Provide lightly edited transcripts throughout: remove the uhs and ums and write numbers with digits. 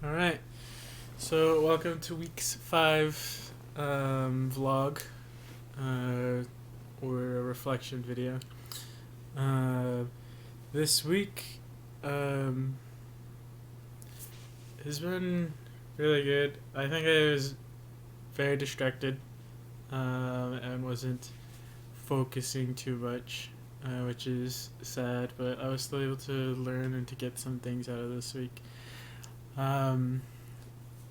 All right. So welcome to week's 5 vlog or a reflection video. Uh, this week um, has been really good. I think I was very distracted and wasn't focusing too much, which is sad. But I was still able to learn and to get some things out of this week. Um,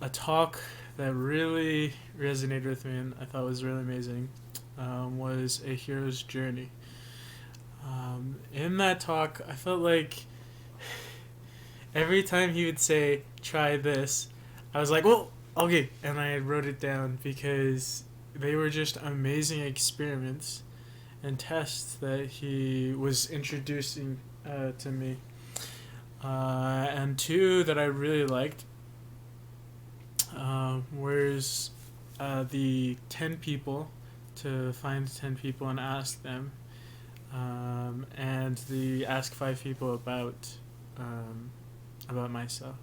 a talk that really resonated with me and I thought was really amazing was A Hero's Journey. In that talk, I felt like every time he would say, try this, I was like, well, okay. And I wrote it down because they were just amazing experiments and tests that he was introducing to me. And two that I really liked whereas the 10 people to find 10 people and ask them, and the ask 5 people about myself.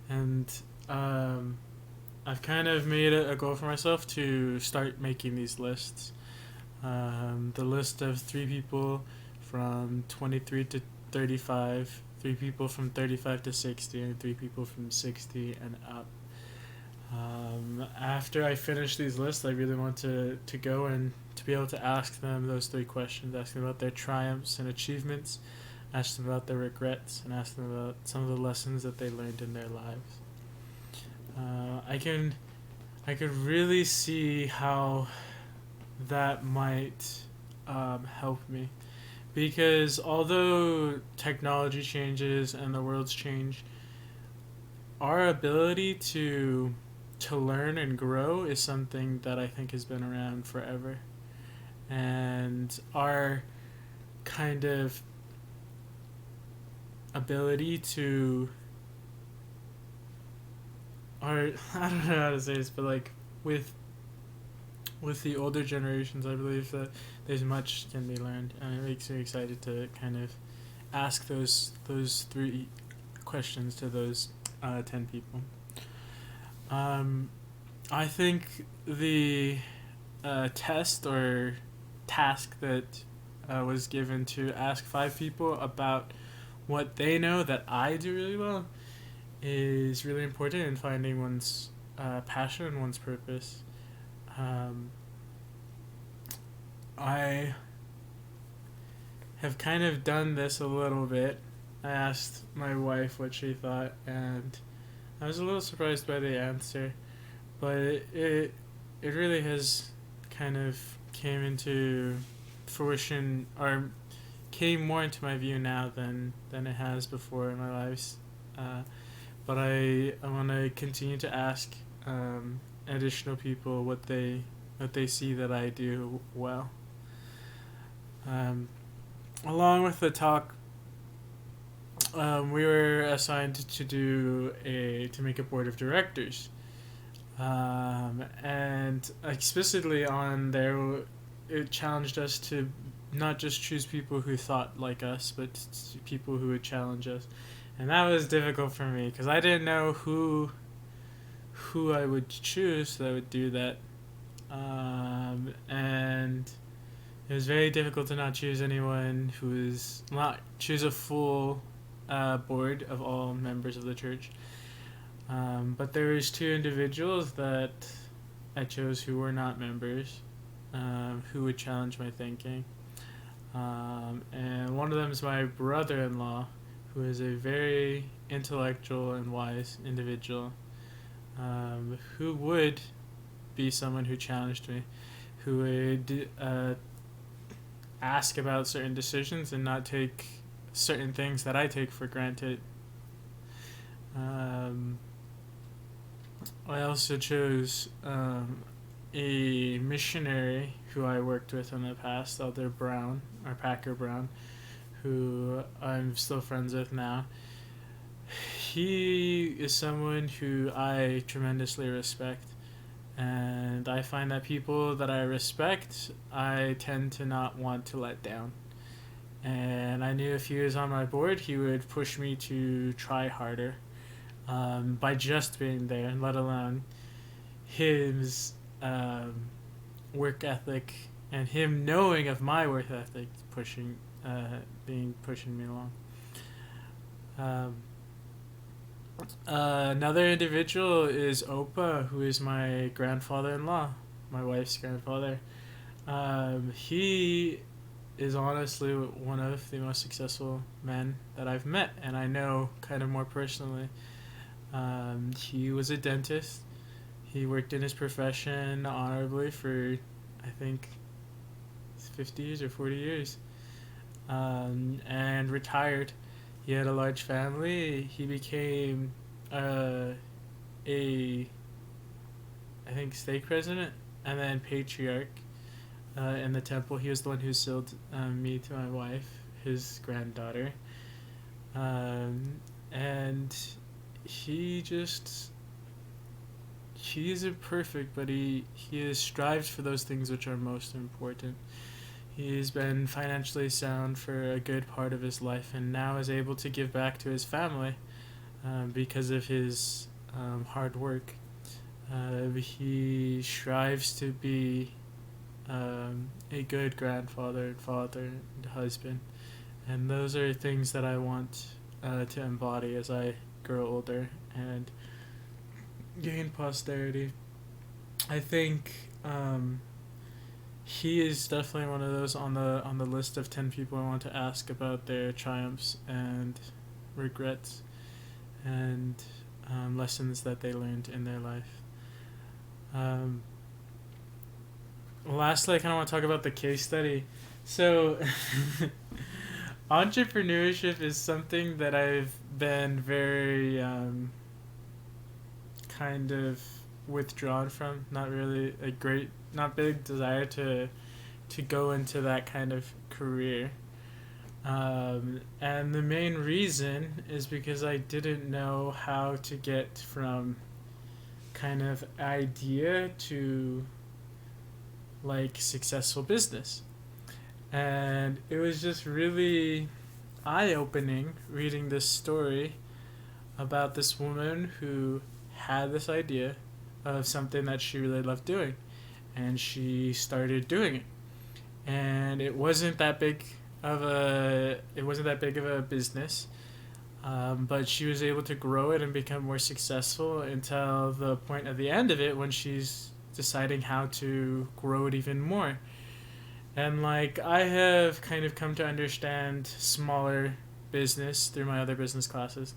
And I've kind of made it a goal for myself to start making these lists. The list of 3 people from 23 to 35, 3 people from 35 to 60, and 3 people from 60 and up. After I finish these lists, I really want to go and to be able to ask them those 3 questions, ask them about their triumphs and achievements, ask them about their regrets, and ask them about some of the lessons that they learned in their lives. I could really see how that might help me because although technology changes and the world's change, our ability to learn and grow is something that I think has been around forever. And our kind of ability to our I don't know how to say this, but like with the older generations, I believe that there's much can be learned, and it makes me excited to kind of ask those 3 questions to those 10 people. Um, I think the test or task that was given to ask 5 people about what they know that I do really well is really important in finding one's passion and one's purpose. Um, I have kind of done this a little bit. I asked my wife what she thought, and I was a little surprised by the answer, but it really has kind of came into fruition or came more into my view now than it has before in my lives. Uh, but I want to continue to ask additional people what they see that I do well. Um, Along with the talk, we were assigned to do a to make a board of directors, and explicitly on there, it challenged us to not just choose people who thought like us, but people who would challenge us, and that was difficult for me because I didn't know who I would choose that would do that, and it was very difficult to not choose anyone who is not choose a full board of all members of the church. But there was 2 individuals that I chose who were not members, who would challenge my thinking. And one of them is my brother-in-law, who is a very intellectual and wise individual, who would be someone who challenged me, who would ask about certain decisions and not take certain things that I take for granted. Um, I also chose a missionary who I worked with in the past, Elder Brown, or Packer Brown, who I'm still friends with now. He is someone who I tremendously respect, and I find that people that I respect, I tend to not want to let down. And I knew if he was on my board, he would push me to try harder. by just being there, and let alone his work ethic and him knowing of my work ethic pushing me along. Um, Another individual is Opa, who is my grandfather-in-law, my wife's grandfather. He is honestly one of the most successful men that I've met, and I know kind of more personally. He was a dentist. He worked in his profession honorably for, I think, 50 years or 40 years, and retired. He had a large family. He became a, I think, stake president and then patriarch in the temple. He was the one who sealed me to my wife, his granddaughter. And he just he isn't perfect, but he has strived for those things which are most important. He's been financially sound for a good part of his life, and now is able to give back to his family because of his hard work. He strives to be a good grandfather, father, and husband, and those are things that I want to embody as I grow older and gain posterity. I think he is definitely one of those on the list of 10 people I want to ask about their triumphs and regrets and lessons that they learned in their life. Lastly, I kind of want to talk about the case study. So, entrepreneurship is something that I've been very kind of withdrawn from. Not really a great, not big desire to go into that kind of career. And the main reason is because I didn't know how to get from kind of idea to like successful business. And it was just really eye opening reading this story about this woman who had this idea of something that she really loved doing, and she started doing it. And it wasn't that big of a business, but she was able to grow it and become more successful until the point at the end of it when she's deciding how to grow it even more. And like I have kind of come to understand smaller business through my other business classes,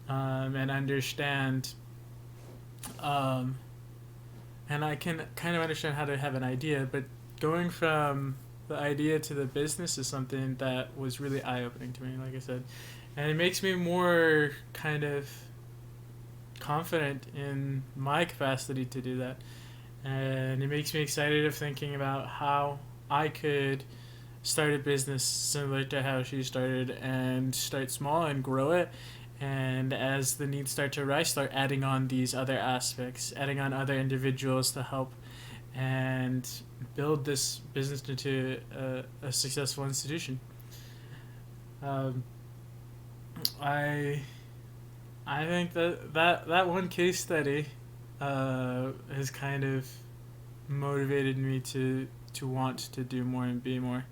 and understand, um, and I can kind of understand how to have an idea, but going from the idea to the business is something that was really eye opening to me, like I said. And it makes me more kind of confident in my capacity to do that. And it makes me excited of thinking about how I could start a business similar to how she started and start small and grow it. And as the needs start to rise, start adding on these other aspects, adding on other individuals to help and build this business into a successful institution. Um, I I think that one case study has kind of motivated me to want to do more and be more.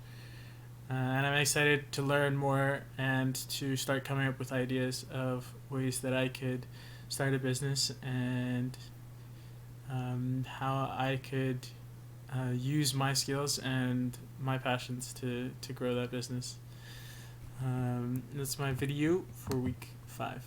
And I'm excited to learn more and to start coming up with ideas of ways that I could start a business and how I could use my skills and my passions to grow that business. That's my video for week 5.